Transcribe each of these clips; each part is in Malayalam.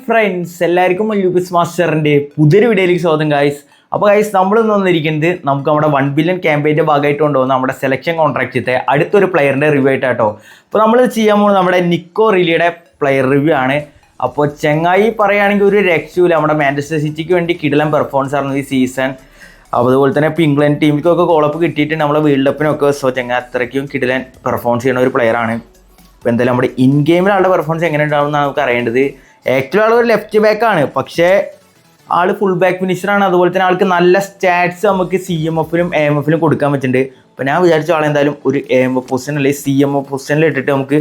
ഫ്രണ്ട്സ്, എല്ലാവർക്കും ലൂപ്പിസ് മാസ്റ്ററിൻ്റെ പുതിയൊരു വീഡിയോയിലേക്ക് സ്വാഗതം ഗൈസ്. അപ്പോൾ ഗൈസ്, നമ്മൾ വന്നിരിക്കുന്നത് നമുക്ക് നമ്മുടെ 1 ബില്യൺ ക്യാമ്പയിൻ്റെ ഭാഗമായിട്ട് കൊണ്ടുപോകുന്ന നമ്മുടെ സെലക്ഷൻ കോൺട്രാക്റ്റിത്തെ അടുത്തൊരു പ്ലെയറിൻ്റെ റിവ്യൂ ആയിട്ടാട്ടോ. അപ്പോൾ നമ്മൾ ചെയ്യാൻ പോകുന്നത് നമ്മുടെ നിക്കോ റിലിയുടെ പ്ലെയർ റിവ്യൂ ആണ്. അപ്പോൾ ചെങ്ങായി പറയുകയാണെങ്കിൽ ഒരു രക്ഷയില്ല, നമ്മുടെ മാഞ്ചസ്റ്റർ സിറ്റിക്ക് വേണ്ടി കിടിലൻ പെർഫോമൻസ് ആയിരുന്നു ഈ സീസൺ. അപ്പോൾ അതുപോലെ തന്നെ ഇപ്പോൾ ഇംഗ്ലണ്ട് ടീമിക്കൊക്കെ കോളപ്പ് കിട്ടിയിട്ട് നമ്മളെ വേൾഡ് കപ്പിനൊക്കെ ചെങ്ങായി അത്രയ്ക്കും കിടിലൻ പെർഫോമൻസ് ചെയ്യുന്ന ഒരു പ്ലെയറാണ്. ഇപ്പോൾ എന്തായാലും നമ്മുടെ ഇൻ ഗെയിമിൽ ആളുടെ പെർഫോമൻസ് എങ്ങനെ ഉണ്ടാവുമെന്നാണ് നമുക്ക് അറിയേണ്ടത്. ആക്ച്വലി ആൾ ഒരു ലെഫ്റ്റ് ബാക്കാണ്, പക്ഷേ ആൾ ഫുൾ ബാക്ക് ഫിനിഷറാണ്. അതുപോലെ തന്നെ ആൾക്ക് നല്ല സ്റ്റാറ്റ്സ് നമുക്ക് CMFലും AMFലും കൊടുക്കാൻ പറ്റുന്നുണ്ട്. അപ്പോൾ ഞാൻ വിചാരിച്ച ആളെന്തായാലും ഒരു AMF പൊസിഷൻ അല്ലെങ്കിൽ CMF പൊസിഷനിൽ ഇട്ടിട്ട് നമുക്ക്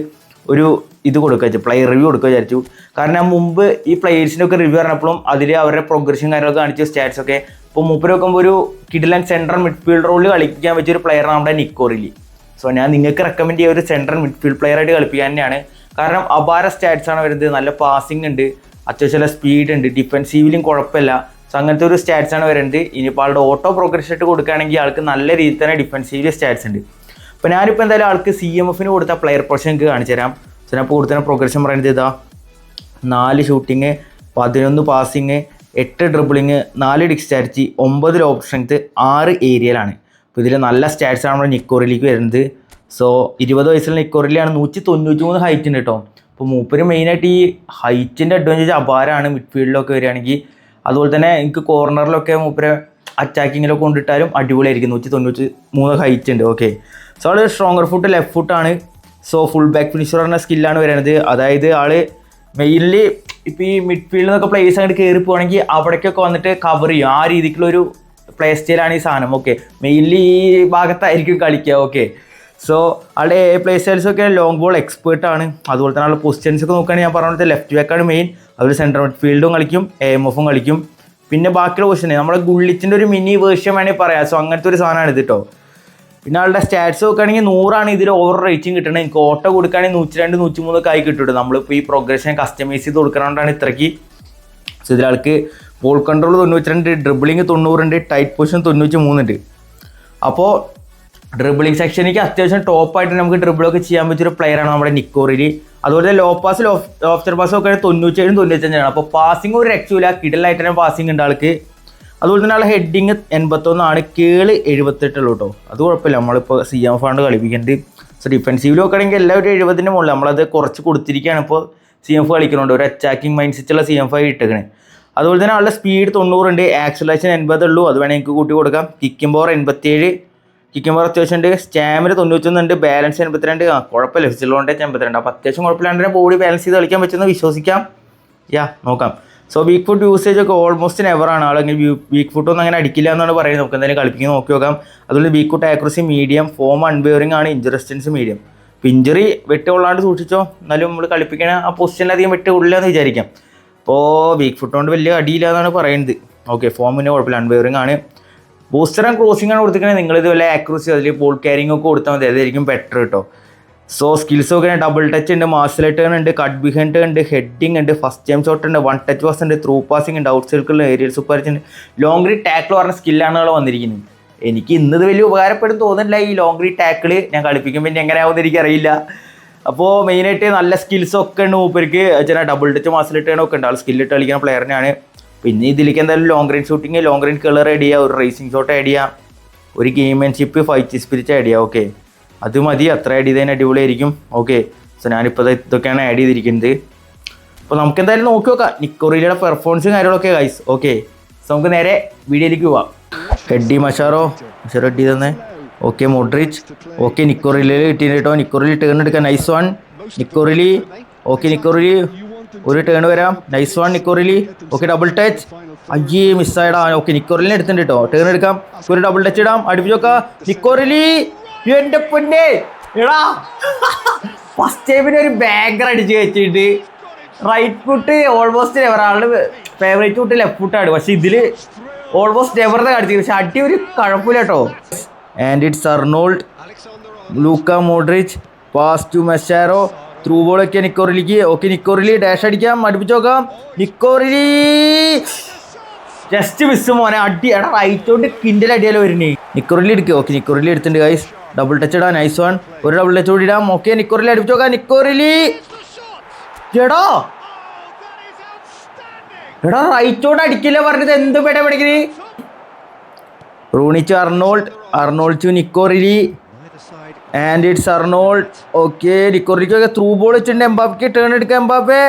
ഒരു ഇത് കൊടുക്കുക വെച്ചു, പ്ലെയർ റിവ്യൂ കൊടുക്കുക വിചാരിച്ചു. കാരണം മുമ്പ് ഈ പ്ലെയേഴ്സിൻ്റെ ഒക്കെ റിവ്യൂ പറഞ്ഞപ്പോഴും അതിൽ അവരുടെ പ്രോഗ്രഷൻ കാര്യങ്ങളൊക്കെ കാണിച്ച സ്റ്റാറ്റ്സ് ഒക്കെ ഇപ്പോൾ മൂപ്പര് നോക്കുമ്പോൾ ഒരു കിഡിലൻ സെൻട്രൽ മിഡ്ഫീൽഡ് റോളിൽ കളിക്കാൻ പറ്റിയ ഒരു പ്ലെയറാണ് നമ്മുടെ നിക്കോ റിലി. സോ ഞാൻ നിങ്ങൾക്ക് റെക്കമെൻഡ് ചെയ്യുക ഒരു സെൻട്രൽ മിഡ്ഫീൽഡ് പ്ലെയർ ആയിട്ട് കളിപ്പിക്കാൻ തന്നെയാണ്. കാരണം അപാര സ്റ്റാറ്റ്സ് ആണ് വരുന്നത്, നല്ല പാസിംഗ് ഉണ്ട്, അത്യാവശ്യം നല്ല സ്പീഡ് ഉണ്ട്, ഡിഫെൻസീവിലും കുഴപ്പമില്ല. സോ അങ്ങനത്തെ ഒരു സ്റ്റാറ്റ്സ് ആണ് വരുന്നത്. ഇനിയിപ്പോൾ ആളുടെ ഓട്ടോ പ്രോഗ്രഷൻ ആയിട്ട് കൊടുക്കുകയാണെങ്കിൽ ആൾക്ക് നല്ല രീതിയിൽ തന്നെ ഡിഫെൻസീവ് സ്റ്റാറ്റ്സ് ഉണ്ട്. അപ്പോൾ ഞാനിപ്പോൾ എന്തായാലും ആൾക്ക് CMFന് കൊടുത്ത പ്ലെയർ പൊസിഷൻ എനിക്ക് കാണിച്ചു തരാം. സോ ഞാൻ ഇപ്പോൾ കൊടുത്ത പ്രോഗ്രഷൻ പറയുന്നത് ഇതാ: 4 shooting, 11 passing, 8 dribbling, 4 discharge, 9 lobe strength, 6 ഏരിയയിലാണ്. അപ്പോൾ ഇതിൽ നല്ല സ്റ്റാറ്റ്സ് ആണ് നമ്മുടെ നിക്കോ റിലിക്ക് വരുന്നത്. സോ 20 വയസ്സുള്ള നിക്കോ റിലിയാണ്, 193 ഹൈറ്റ് ഉണ്ട് കേട്ടോ. അപ്പോൾ മൂപ്പര് മെയിനായിട്ട് ഈ ഹൈറ്റിൻ്റെ അഡ്വാൻറ്റേജ് അപാരമാണ് മിഡ്ഫീൽഡിലൊക്കെ വരികയാണെങ്കിൽ. അതുപോലെ തന്നെ എനിക്ക് കോർണറിലൊക്കെ മൂപ്പര് അറ്റാക്കിങ്ങിലൊക്കെ കൊണ്ടിട്ടാലും അടിപൊളിയായിരിക്കും. 193 ഹൈറ്റ് ഉണ്ട്. ഓക്കെ, സോ ആൾ സ്ട്രോങ്ങർ ഫുട്ട് ലെഫ്റ്റ് ഫുട്ടാണ്. സോ ഫുൾ ബാക്ക് ഫിനിഷർ പറഞ്ഞ സ്കില്ലാണ് വരുന്നത്. അതായത് ആൾ മെയിൻലി ഇപ്പോൾ ഈ മിഡ്ഫീൽഡിൽ നിന്നൊക്കെ പ്ലേയേഴ്സ് അങ്ങോട്ട് കയറി പോകണമെങ്കിൽ അവിടേക്കൊക്കെ വന്നിട്ട് കവർ ചെയ്യും. ആ രീതിക്കുള്ളൊരു പ്ലേ സ്റ്റൈലാണ് ഈ സാധനം. ഓക്കെ, മെയിൻലി ഈ ഭാഗത്തായിരിക്കും കളിക്കുക. ഓക്കെ, സോ ആളുടെ പ്ലേ സ്റ്റൈൽസൊക്കെ ലോങ് ബോൾ എക്സ്പേർട്ടാണ്. അതുപോലെ തന്നെ ആളുടെ പൊസിഷൻസ് ഒക്കെ നോക്കുകയാണെങ്കിൽ ഞാൻ പറഞ്ഞത് ലെഫ്റ്റ് ബാക്കാണ് മെയിൻ. അതുപോലെ സെൻട്രൽ മിഡ്ഫീൽഡും കളിക്കും, AMFും കളിക്കും. പിന്നെ ബാക്കിയുള്ള പൊസിഷൻ നമ്മുടെ ഗുള്ളിച്ചിൻ്റെ ഒരു മിനി വേർഷൻ വേണമെങ്കിൽ പറയാം. സോ അങ്ങനത്തെ ഒരു സാധനമാണ് ഇത് കേട്ടോ. പിന്നെ ആളുടെ സ്റ്റാറ്റ്സ് നോക്കുകയാണെങ്കിൽ 100 ഇതിൽ ഓവർ റേറ്റിംഗ് കിട്ടണത്. എനിക്ക് ഓട്ടോ കൊടുക്കുകയാണെങ്കിൽ 102, 103 ഒക്കെ ആയി കിട്ടും. നമ്മളിപ്പോൾ ഈ പ്രോഗ്രഷൻ കസ്റ്റമൈസ് ചെയ്ത് കൊടുക്കണോണ്ടാണ് ഇത്രയ്ക്ക്. സോ ഇതിലാൾക്ക് ബോൾ കൺട്രോൾ 92, ഡ്രിബിളിങ് 90 ഉണ്ട്, ടൈറ്റ് പൊസിഷൻ 93 ഉണ്ട്. അപ്പോൾ ഡ്രിബിളിങ് സെക്ഷനിലേക്ക് അത്യാവശ്യം ടോപ്പായിട്ട് നമുക്ക് ഡ്രിബിളൊക്കെ ചെയ്യാൻ പറ്റിയൊരു പ്ലെയറാണ് നമ്മുടെ നിക്കോ റിലി. അതുപോലെ ലോ പാസ്, ലോഫ്റ്റർ പാസ് ഒക്കെ 97, 95 അപ്പോൾ പാസിങ് ഒരു രക്ഷയില്ല, കിടലായിട്ട് തന്നെ പാസിങ് ഉണ്ട് ആൾക്ക്. അതുപോലെ തന്നെ ആൾ ഹെഡിങ് 81 കേള് 78 ഉള്ളൂ കേട്ടോ. അത് കുഴപ്പമില്ല, നമ്മളിപ്പോൾ CMF ആണ് കളിപ്പിക്കേണ്ടത്. സോ ഡിഫെൻസീവിൽ നോക്കുകയാണെങ്കിൽ എല്ലാവരും 70-ന് മുകളിൽ നമ്മളത് കുറച്ച് കൊടുത്തിരിക്കുകയാണ്. ഇപ്പോൾ CMF കളിക്കുന്നുണ്ട്, ഒരു അറ്റാക്കിംഗ് മൈൻഡ് സെറ്റുള്ള CMF ആയി ഇട്ടേക്കണേ. അതുപോലെ തന്നെ ആളുടെ സ്പീഡ് 90 ഉണ്ട്, ആക്സലേഷൻ 80 ഉള്ളൂ, അത് വേണമെങ്കിൽ എനിക്ക് കൂട്ടി കൊടുക്കാം. കിക്കിംഗ് പവർ 87, കിക്കിംഗ് പവർ അത്യാവശ്യം ഉണ്ട്. സ്റ്റാമിന 91 ഉണ്ട്, ബാലൻസ് 82. കുഴപ്പമില്ല, ഫിസിക്കൽ കോണ്ടേജ് 82. അപ്പോൾ അത്യാവശ്യം കുഴപ്പമില്ലാണ്ട് തന്നെ ബോഡി ബാലൻസ് ചെയ്ത് കളിക്കാൻ പറ്റുമെന്ന് വിശ്വസിക്കാം. നോക്കാം. സോ വീക്ക് ഫുട്ട് യൂസേജ് ഒക്കെ ഓൾമോസ്റ്റ് നെവറാണ്. ആളെങ്കിൽ വീക്ക് ഫുട്ടൊന്നും അങ്ങനെ അടിക്കില്ല എന്നാണ് പറയുന്നത്. നമുക്ക് എന്തായാലും കളിപ്പിക്കുന്നത് നോക്കി നോക്കാം. അതുപോലെ weak foot accuracy medium, form unwavering ആണ്, ഇഞ്ചറി റെസിസ്റ്റൻസ് മീഡിയം. അപ്പോൾ ഇഞ്ചറി വെട്ടുകൊള്ളാണ്ട് സൂക്ഷിച്ചോ, എന്നാലും നമ്മൾ കളിപ്പിക്കണ ആ പൊസിഷനിലധികം വെട്ടുകൊള്ളില്ല എന്ന് വിചാരിക്കാം. അപ്പോൾ വീക്ക് ഫുട്ട് കൊണ്ട് വലിയ അടിയില്ല എന്നാണ് പറയുന്നത്. ഓക്കെ, ഫോമിന് കുഴപ്പമില്ല, അൺബെയറിംഗ് ആണ്. ബൂസ്റ്റർ ആൻഡ് ക്രോസിംഗ് ആണ് കൊടുത്തിരിക്കുന്നത്. നിങ്ങളിത് വല്ല ആക്യുറസി അതിൽ ബോൾ ക്യാരിങ് ഒക്കെ കൊടുത്താൽ മതി, അതായിരിക്കും ബെറ്റർ കേട്ടോ. സോ സ്കിൽസ് ഒക്കെ ഡബിൾ ടച്ച് ഉണ്ട്, മാർഷൽ ടേൺ ഉണ്ട്, കട്ട് ബിഹൈൻഡ് ഉണ്ട്, ഹെഡിങ് ഉണ്ട്, ഫസ്റ്റ് ടൈം ഷോട്ട് ഉണ്ട്, 1 ടച്ച് പാസ് ഉണ്ട്, ത്രൂ പാസിംഗ് ഉണ്ട്, ഔട്ട് സൈക്കിൾ ഏരിയൽ സൂപ്പർ ഉണ്ട്, ലോങ് റീ ടാക്കിൾ പറഞ്ഞ സ്കില്ലാണ് ആൾ വന്നിരിക്കുന്നത്. എനിക്ക് ഇന്നത് വലിയ ഉപകാരപ്പെടും തോന്നുന്നില്ല ഈ ലോങ് റീ ടാക്കിൾ. ഞാൻ കളിപ്പിക്കുമ്പോൾ പിന്നെ എങ്ങനെയാവുമെന്ന് എനിക്കറിയില്ല. അപ്പോൾ മെയിനായിട്ട് നല്ല സ്കിൽസൊക്കെ ഉണ്ട് മൂപ്പർക്ക്. ചില ഡബിൾ ടച്ച് മാർഷൽ ടേൺ ഒക്കെ ഉണ്ട്, ആൾ സ്കില്ലിട്ട് കളിക്കുന്ന പ്ലെയറിനാണ്. പിന്നെ ഇതിലേക്ക് എന്തായാലും long range shooting, long range colour add ചെയ്യുക, ഒരു റേസിംഗ് ഷോട്ട് ആഡ് ചെയ്യുക, ഒരു ഗെയിംമാൻഷിപ്പ്, ഫൈറ്റ് സ്പിരിറ്റ് ആഡ് ചെയ്യുക. ഓക്കെ, അത് മതി, അത്ര ആഡ് ചെയ്തതിന് അടിപൊളിയായിരിക്കും. ഓക്കെ, സോ ഞാനിപ്പോൾ ഇതൊക്കെയാണ് ആഡ് ചെയ്തിരിക്കുന്നത്. അപ്പോൾ നമുക്ക് എന്തായാലും നോക്കി നോക്കാം നിക്കോ റിലിയുടെ പെർഫോമൻസും കാര്യങ്ങളൊക്കെ ഗൈസ്. ഓക്കെ, സോ നമുക്ക് നേരെ വീഡിയോയിലേക്ക് പോവാം. ഹെഡി മഷാറോ ഹെഡി തന്നെ. Okay, Modric. ഓക്കെ, നിക്കോ റിലിയിൽ കിട്ടിയിട്ട് കേട്ടോ. നിക്കോ റിലി ടേൺ എടുക്കാം, നൈസ് വൺ നിക്കോ റിലി. ഓക്കെ, നിക്കോ റിലി ഒരു ടേൺ വരാം, നൈസ് വൺ നിക്കോ റിലി. ഓക്കെ, ഡബിൾ ടച്ച്, അയ്യേ മിസ്സായിടാ. ഓക്കെ, നിക്കോ റിലിനെ എടുത്തിട്ടുണ്ട് കേട്ടോ, ടേൺ എടുക്കാം, ഒരു ഡബിൾ ടച്ച് ഇടാം, അടുപ്പിച്ച് നോക്കാം. നിക്കോ റിലി, എൻ്റെ പൊന്നേ എടാ, ഫസ്റ്റ് ടൈമിന് ഒരു ബാങ്കർ അടിച്ച് വെച്ചിട്ട് റൈറ്റ് ഫുട്ട് ഓൾമോസ്റ്റ് നെവർ. ആളുടെ ഫേവറേറ്റ് ഫുട്ട് ലെഫ്റ്റ് ഫുട്ടാണ്, പക്ഷെ ഇതിൽ ഓൾമോസ്റ്റ് നെവറിനെ കാണിച്ചത്. പക്ഷെ അടി ഒരു കുഴപ്പമില്ല കേട്ടോ. And it's Arnold, Luka Modric, pass to മെഷാരോ, ത്രൂ ബോളൊക്കെ നിക്കോ റിലിക്ക്. ഓക്കെ, നിക്കോ റിലി ഡാഷ് അടിക്കാം, അടുപ്പിച്ച് നോക്കാം. നിക്കോ റിലി ജസ്റ്റ് മിസ് മോനെ, അടി എടാ റൈറ്റ് കൊണ്ട് കിൻഡിൽ അടിയാലോ വരുന്നേ. നിക്കോ റിലി എടുക്കുക. ഓക്കെ, നിക്കോ റിലി എടുത്തിട്ടുണ്ട് ഗൈസ്, ഡബിൾ ടച്ച് ഇടാം, നൈസ് വൺ, ഒരു ഡബിൾ ടച്ച് കൂടി ഇടാം. ഓക്കെ, നിക്കോ റിലി അടുപ്പിച്ച് നോക്കാം. നിക്കോ റിലി എടാ എടാ റൈറ്റോട്ട് അടിക്കില്ല പറഞ്ഞത് എന്ത് പേട പഠിക്കണേ. Rooney to Arnold, Arnold to Nico Riley and it's Arnold. Okay Nico റിലിക്കൊക്കെ ത്രൂ ബോൾ വെച്ചിട്ടുണ്ട്. എംബാപ്പയ്ക്ക് ടേൺ എടുക്കാം.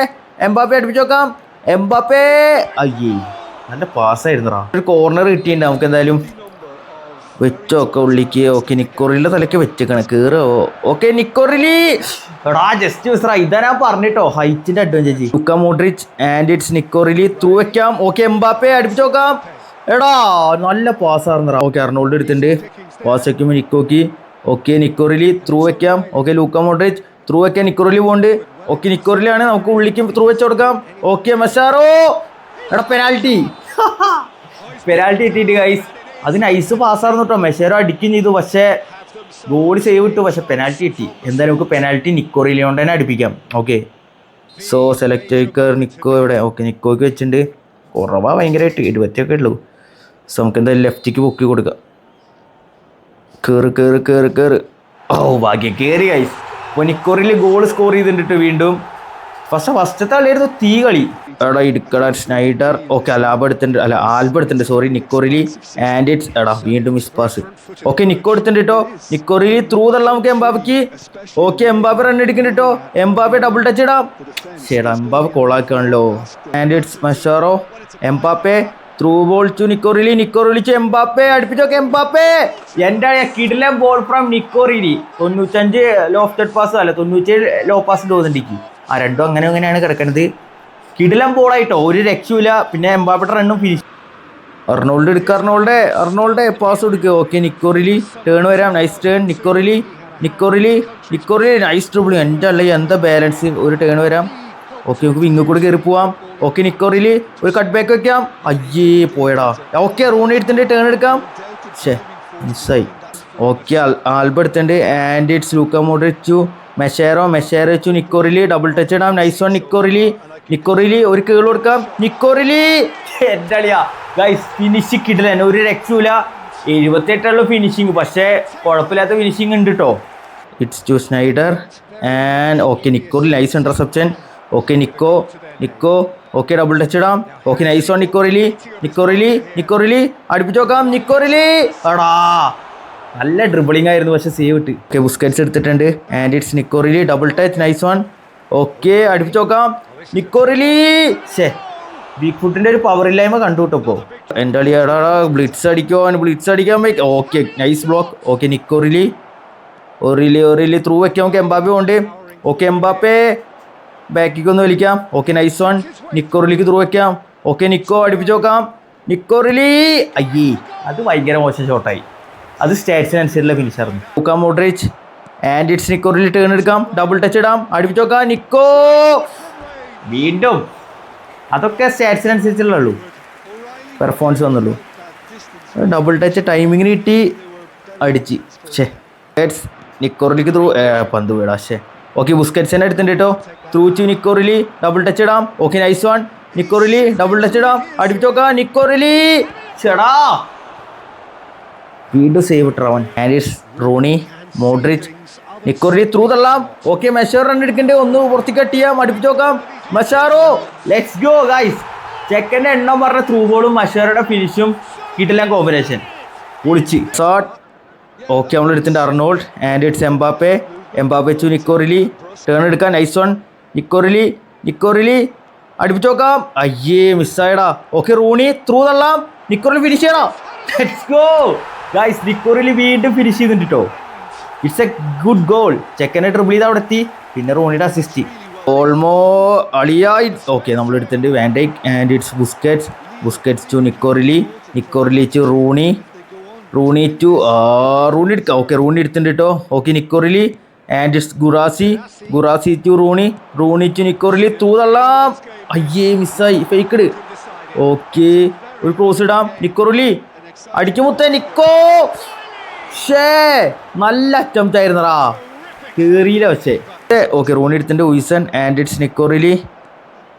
എംബാപ്പെ അടുപ്പിച്ച് നോക്കാം. എംബാപ്പെ അയ്യേ നല്ല പാസ്സായിരുന്നറാ. ഒരു കോർണർ കിട്ടിയിട്ടുണ്ട് നമുക്ക്. എന്തായാലും വെച്ചോക്കെ ഉള്ളിക്ക്. ഓക്കെ നിക്കോറിലിന്റെ തലയ്ക്ക് വെച്ചേക്കാണ് കയറോ. ഓക്കെ നിക്കോറിലി എടാ ജസ്റ്റ് മിസ്റാ. ഇതാ ഞാൻ പറഞ്ഞിട്ടോ ഹൈറ്റിന്റെ advantage. Luka Modric and it's Nico Riley through വെക്കാം. ഓക്കെ എംബാപ്പെ അടുപ്പിച്ച് നോക്കാം. എടാ നല്ല പാസ്സായിരുന്നറാ. ഓക്കെ അർണോൾഡ് എടുത്തിട്ടുണ്ട്. പാസ് വയ്ക്കുമ്പോൾ നിക്കോക്ക്. ഓക്കെ നിക്കോറിലി ത്രൂ വെക്കാം. ഓക്കെ ലൂക്ക മോഡ്രിച്ച് ത്രൂ വെക്കാം. നിക്കോറിലി പോകുന്നുണ്ട്. ഓക്കെ നിക്കോറിലാണ് നമുക്ക് ഉള്ളിക്ക് ത്രൂ വെച്ച് കൊടുക്കാം. ഓക്കെ മസാറോ എടാ പെനാൽറ്റി കിട്ടിയിട്ട് ഗൈസ്. അതിന് ഐസ് പാസ്സായിരുന്നു കേട്ടോ. മെഷേറോ അടിക്കുകയും ചെയ്തു. പക്ഷേ ഗോൾ സേവ് ഇട്ടു. പക്ഷെ പെനാൽറ്റി കിട്ടി. എന്തായാലും നമുക്ക് പെനാൽറ്റി നിക്കോറിലി കൊണ്ട് തന്നെ അടുപ്പിക്കാം. ഓക്കെ സോ സെലക്ട് നിക്കോ ഇവിടെ. ഓക്കെ നിക്കോയ്ക്ക് വെച്ചിട്ടുണ്ട്. കുറവാ ഭയങ്കരമായിട്ട് 20 ഉള്ളൂ. സോ നമുക്ക് എന്തായാലും ലെഫ്റ്റിക്ക് പൊക്കി കൊടുക്കാം. കയറ്. ഓ ഭാഗ്യം കയറി ഗൈസ്. അപ്പോൾ നിക്കോറിൽ ഗോൾ സ്കോർ ചെയ്തിട്ട് വീണ്ടും ഫസ്റ്റത്തെ കളിയായിരുന്നു തീ കളി. എടാ ഇടുക്കടാ സ്നൈഡർ. ഓക്കെ ആൽബ എടുത്തിട്ടുണ്ട്. സോറി നിക്കോറിലി ആൻഡ് ഇറ്റ്സ് എടാ വീണ്ടും മിസ് പാസ്. ഓക്കെ നിക്കോ എടുത്തിട്ടുണ്ട് കേട്ടോ. നിക്കോറിലി ത്രൂ തള്ളാം നമുക്ക് എംബാപ്പയ്ക്ക്. ഓക്കെ എംബാപ്പെ റൺ എടുക്കുന്നുണ്ട് കേട്ടോ. എംബാപ്പെ ഡബിൾ ടച്ച് ഇടാം. ശരിടാ എംബാപ്പെ കോളാക്കാണല്ലോ. ആൻഡ് ഇറ്റ്സ് മഷാറോ. Mbappe through ball to Nico Riley. Nico Riley to Mbappe അടുപ്പിച്ചോക്കെ. എംബാപ്പെ എൻ്റെ കിടിലൻ ball from Nico Riley. 95 lofted pass അല്ല 97 ലോ പാസ് തോന്നുന്നുണ്ടെങ്കിൽ. ആ രണ്ടും അങ്ങനെയാണ് കിടക്കുന്നത്. കിടിലൻ ബോളായിട്ടോ ഒരു രക്ഷയില്ല. പിന്നെ എംബാപ്പയുടെ റണ്ണും ഫിനിഷ്. അർണോൾഡ് എടുക്കുക. അർണോൾഡ് പാസ് കൊടുക്കുക. ഓക്കെ നിക്കോറിലി ടേൺ വരാം. Nice turn Nico Riley nice dribble. എൻ്റെ അല്ല എന്താ ബാലൻസ്. ഒരു ടേൺ വരാം. ഓക്കെ നമുക്ക് വിങ്ങ് കൂടെ കയറി പോവാം. ഓക്കെ നിക്കോറിലി ഒരു കട്ട് ബാക്ക് വെക്കാം. അയ്യേ പോയടാ. ഓക്കെ റൂണി എടുത്തിട്ട് ടേൺ എടുക്കാം. മിസ്സായി. ഓക്കെ ആൽബ എടുത്തിട്ടുണ്ട്. ആൻഡ് ഇറ്റ്സ് ലൂക്ക മോഡ്രിച്ച് മെഷേറോ ടു നിക്കോറിലി ഡബിൾ ടച്ച് ഇടാം. നൈസ് വൺ നിക്കോറിലി ഒരു കേൾ കൊടുക്കാം. നിക്കോറിലി എന്താ കളിയാ ഗൈസ്. ഫിനിഷ് കിട്ടില്ല ഒരു രക്ഷയില്ല. 78 ഫിനിഷിങ്. പക്ഷേ കുഴപ്പമില്ലാത്ത ഫിനിഷിങ് ഉണ്ട് കേട്ടോ. It's to Sneijder and okay Nico Riley nice interception. Okay Nico okay double touch ഇടാം. ഓക്കെ നൈസ് വൺ നിക്കോറിലി അടുപ്പിച്ച് നോക്കാം. നിക്കോറിലി എടാ നല്ല ഡ്രിബിളിംഗ് ആയിരുന്നു പക്ഷെ സേവ് ഇട്ട്. ഓക്കെ ബുസ്കറ്റ്സ് എടുത്തിട്ടുണ്ട്. And it's Nico Riley double touch nice one. Okay അടുപ്പിച്ച് നോക്കാം. നിക്കോറിലി വീക്ക് ഫുട്ടിൻ്റെ ഒരു പവർ ഇല്ലായ്മ കണ്ടു കിട്ടപ്പോൾ. എൻ്റെ കളിയാടാ ബ്ലിറ്റ്സ് അടിക്കാൻ പോയി. Okay nice block. Okay Nico Riley through വെക്കാം. നമുക്ക് എംബാപ്പെ കൊണ്ട്. ഓക്കെ എംബാപ്പെ ബാക്കിലേക്ക് ഒന്ന് വലിക്കാം. ഓക്കെ നൈസ് വൺ നിക്കോറിലിക്ക് ത്രൂ വെക്കാം. ഓക്കെ നിക്കോ അടുപ്പിച്ച് നോക്കാം. നിക്കോറിലി അയ്യേ അത് ഭയങ്കര മോശം ഷോട്ടായി. അത് സ്റ്റാറ്റ്സിനനുസരിച്ചുള്ള ഫിനിഷായിരുന്നു. Luka Modric and it's Nico Riley turn എടുക്കാം. ഡബിൾ ടച്ച് ഇടാം. അടുപ്പിച്ച് നോക്കാം. നിക്കോ വീണ്ടും അതൊക്കെ സ്റ്റാറ്റ്സിനനുസരിച്ചുള്ളൂ പെർഫോമൻസ് വന്നുള്ളൂ. ഡബിൾ ടച്ച് ടൈമിങ്ങിന് കിട്ടി അടിച്ച്. നിക്കോറിലിക്ക് ത്രൂ പന്ത് വീടാ. ഓക്കെ ബുസ്കറ്റ്സിനെ എടുത്തിട്ടുണ്ട് കേട്ടോ. Through to Nico Riley double touch ഇടാം. Okay nice one Nico Riley double touch ഇടാം. അടുപ്പിച്ച് നോക്കാം. നിക്കോറിലി ചേടാ വീണ്ടും സേവ് ഇട്ടവൻ. And it's Rooney Modric Nico Riley through തള്ളാം. ഓക്കെ മെഷാറോ റൺ എടുക്കണ്ടേ. ഒന്ന് പുറത്തേക്ക് കട്ട് ചെയ്യാം. അടുപ്പിച്ച് നോക്കാം. മഷാറോ ലെറ്റ്സ് ഗോ ഗൈസ്. ചെക്കൻ്റെ എണ്ണം പറഞ്ഞ ത്രൂ ബോളും മഷാറോയുടെ ഫിനിഷും കിട്ടില്ല കോമ്പിനേഷൻ പൊളിച്ച് ഷോട്ട്. ഓക്കെ നമ്മൾ എടുത്തിട്ടുണ്ട് Arnold and it's Mbappe to നിക്കോറിലി ടേൺ എടുക്കാം. നൈസ് വൺ നിക്കോറിലി അടുപ്പിച്ച് നോക്കാം. അയ്യേ മിസ്സായടാ. ഓക്കെ റൂണി ത്രൂ തള്ളാം. നിക്കോറിലി ഫിനിഷ് ചെയ്യണം. Let's go guys. നിക്കോറിലി വീണ്ടും ഫിനിഷ് ചെയ്തിട്ടുണ്ട് കേട്ടോ. It's a good goal. ചെക്കനെ ട്രിബിൾ ചെയ്ത് അവിടെ എത്തി. പിന്നെ റൂണിയുടെ അസിസ്റ്റ് ഓൾമോ അളിയായി. ഓക്കെ നമ്മൾ എടുത്തിട്ടുണ്ട് van Dijk and it's Busquets to നിക്കോറിലി ടു റൂണി എടുക്കാം. ഓക്കെ റൂണി എടുത്തിട്ടുണ്ട് കേട്ടോ. ഓക്കെ നിക്കോറിലി and it's ഗുറാസി to Rooney to നിക്കോറിലി ത്രൂ തള്ളാം. അയ്യേ മിസ്സായി ഫേക്കഡ്. ഓക്കെ ഒരു ക്രോസ് ഇടാം. നിക്കോറിലി അടിക്കുമുത്തേ നിക്കോ നല്ല അറ്റംപ്റ്റ് ആയിരുന്നടാ കേറിയില്ല പക്ഷേ. ഓക്കെ റൂണി എടുത്തിട്ടുണ്ട്. ഉയ്സൺ ആൻഡ് ഇറ്റ്സ് നിക്കോറിലി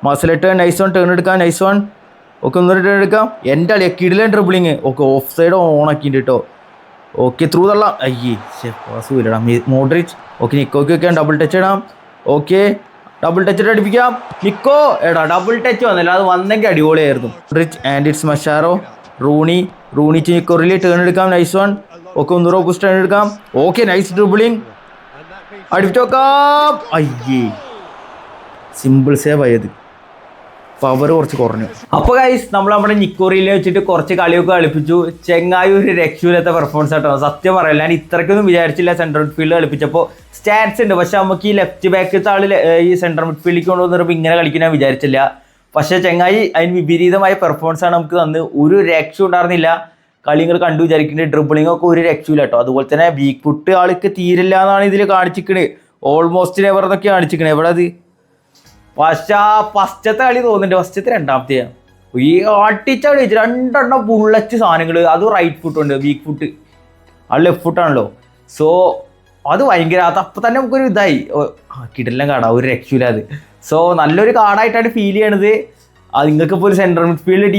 മസലട്ട് നൈസ് വൺ ടേൺ എടുക്കാം. നൈസ് വൺ ഓക്കെ ഒന്നൊരു ടേൺ എടുക്കാം. എൻ്റെ അളിയ കിടിലൻ ഡ്രിബിളിങ്. ഓക്കെ ഓഫ് സൈഡ് ഓണാക്കിയിട്ട് കേട്ടോ. ഓക്കെ ത്രൂ തള്ളാം. അയ്യേ പാസ് ഇല്ലടാ. മോഡ്രിച്ച് ഓക്കെ നിക്കോയ്ക്ക് വെക്കാം. ഡബിൾ ടച്ച് ഇടാം. ഓക്കെ ഡബിൾ ടച്ച് അടിപ്പിക്കാം. നിക്കോ എടാ ഡബിൾ ടച്ച് വന്നില്ല, അത് വന്നെങ്കിൽ അടിപൊളിയായിരുന്നു. റിച്ച് ആൻഡ് ഇറ്റ്സ് മഷാറോ. റൂണി നിക്കോറിൽ ടേൺ എടുക്കാം. Nice one. ഓക്കെ ഒന്നൂറോ പുഷ് ടേൺ എടുക്കാം. Okay nice dribbling. അടിപ്പിച്ച് നോക്കാം. അയ്യേ സിമ്പിൾ സേവ് ആയത്, പവർ കുറച്ച് കുറഞ്ഞു. അപ്പോൾ ഗൈസ് നമ്മൾ നമ്മുടെ നിക്കോറിയിൽ വെച്ചിട്ട് കുറച്ച് കളിയൊക്കെ കളിപ്പിച്ചു. ചെങ്ങായി ഒരു രക്ഷയില്ലാത്ത പെർഫോമൻസ് ആട്ടോ, സത്യം പറയാം. ഞാൻ ഇത്രയ്ക്കൊന്നും വിചാരിച്ചില്ല സെൻട്രൽ മിഡ്ഫീൽഡ് കളിപ്പിച്ചപ്പോൾ. സ്റ്റാറ്റ്സ് ഉണ്ട്, പക്ഷെ നമുക്ക് ഈ ലെഫ്റ്റ് ബാക്കത്തെ ആൾ ഈ സെൻട്രൽ മിഡ്ഫീൽഡിലേക്ക് കൊണ്ടുവന്നപ്പോൾ ഇങ്ങനെ കളിക്കാൻ ഞാൻ വിചാരിച്ചില്ല. പക്ഷേ ചെങ്ങായി അതിന് വിപരീതമായ പെർഫോമൻസ് ആണ് നമുക്ക് തന്ന്. ഒരു രക്ഷ ഉണ്ടായിരുന്നില്ല. കളികൾ കണ്ടു വിചാരിക്കുന്നത് ഡ്രിബിളിംഗ് ഒക്കെ ഒരു രക്ഷയില്ല കേട്ടോ. അതുപോലെ തന്നെ വീക്ക് ഫുട്ട് ആൾക്ക് തീരില്ല എന്നാണ് ഇതിൽ കാണിച്ചിരിക്കണത്. ഓൾമോസ്റ്റ് നെവർ എന്നൊക്കെ കാണിച്ചിരിക്കണേ. എവിടെ അത് ഫസ്റ്റത്തെ കളി തോന്നുന്നുണ്ട്, ഫസ്റ്റത്തെ രണ്ടാമത്തെയാണ്. ഈ അടിച്ച കളി വെച്ച് രണ്ടെണ്ണം ബുള്ളറ്റ് സാധനങ്ങൾ. അത് റൈറ്റ് ഫുട്ട് ഉണ്ട്, വീക്ക് ഫുട്ട് അത് ലെഫ്റ്റ് ഫുട്ടാണല്ലോ. സോ അത് ഭയങ്കര അപ്പം തന്നെ നമുക്കൊരു ഇതായി കിടലെല്ലാം കാടാ, ഒരു രക്ഷയില്ല അത്. സോ നല്ലൊരു കാർഡായിട്ടാണ് ഫീൽ ചെയ്യണത്. അത് നിങ്ങൾക്കിപ്പോൾ ഒരു സെൻട്രൽ മിഡ്ഫീൽഡ്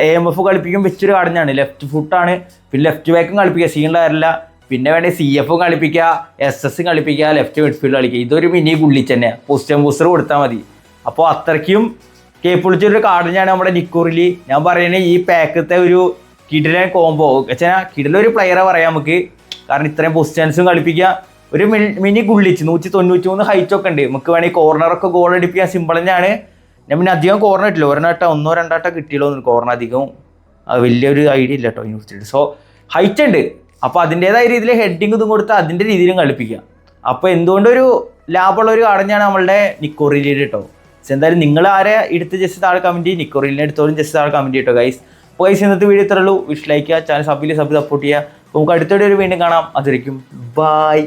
AMF കളിപ്പിക്കാൻ വെച്ചൊരു കാർഡ് തന്നെയാണ്. ലെഫ്റ്റ് ഫുട്ടാണ്. പിന്നെ ലെഫ്റ്റ് ബാക്കും കളിപ്പിക്കുക, സീനിൽ വരില്ല. പിന്നെ വേണമെങ്കിൽ CF കളിപ്പിക്കുക, SS കളിപ്പിക്കുക, ലെഫ്റ്റ് മിഡ്ഫീൽഡ് കളിക്കുക. ഇതൊരു മിനി ഗുള്ളിച്ച് തന്നെയാണ്. ബൂസ്റ്റർ കൊടുത്താൽ മതി. അപ്പോൾ അത്രയ്ക്കും കേപ്പിളിച്ചൊരു കാർഡ് തന്നെയാണ് നമ്മുടെ നിക്കോറിൽ. ഞാൻ പറയുന്നത് ഈ പാക്കത്തെ ഒരു കിടിലൻ കോംബോ വെച്ചാൽ കിടിലൊരു പ്ലെയറെ പറയാം നമുക്ക്. കാരണം ഇത്രയും പൊസിഷൻസും കളിപ്പിക്കുക. ഒരു മിനി ഗുള്ളിച്ച് 193 ഹൈറ്റൊക്കെ ഉണ്ട്. നമുക്ക് വേണമെങ്കിൽ കോർണറൊക്കെ ഗോൾ അടിപ്പിക്കാൻ സിമ്പിൾ തന്നെയാണ്. ഞാൻ പിന്നെ അധികം കോർണർ ഇട്ടില്ല, ഒരെണ്ണാട്ട 1-2 കിട്ടിയല്ലോ കോർണർ. അധികം വലിയൊരു ഐഡിയ ഇല്ല കേട്ടോ യൂണിവേഴ്സിറ്റി. സോ ഹൈറ്റ് ഉണ്ട്. അപ്പോൾ അതിൻ്റേതായ രീതിയിൽ ഹെഡിങ് ഇതും കൊടുത്താൽ അതിൻ്റെ രീതിയിലും കളിപ്പിക്കുക. അപ്പോൾ എന്തുകൊണ്ടൊരു ലാഭമുള്ള ഒരു കാർഡഞ്ഞാണ് നമ്മളുടെ നിക്കോറിലിയുടെ കേട്ടോ. എന്തായാലും നിങ്ങൾ ആരെ എടുത്ത് ജസ്റ്റ് താഴെ കമൻറ്റ് ചെയ്യും, നിക്കോറിലിനെ എടുത്തോളും ജസ്റ്റ് താഴെ കമൻറ്റ് ചെയ്യട്ടോ ഗൈസ്. അപ്പോൾ ഗൈസ് ഇന്നത്തെ വീഡിയോ ഇത്രയുള്ളൂ. വിഷ് ലൈക്ക് ചെയ്യുക, ചാനൽ സബ് സപ്പോർട്ട് ചെയ്യുക. നമുക്ക് അടുത്ത വീഡിയോ വീണ്ടും കാണാം. അതുവരെയ്ക്കും ബൈ.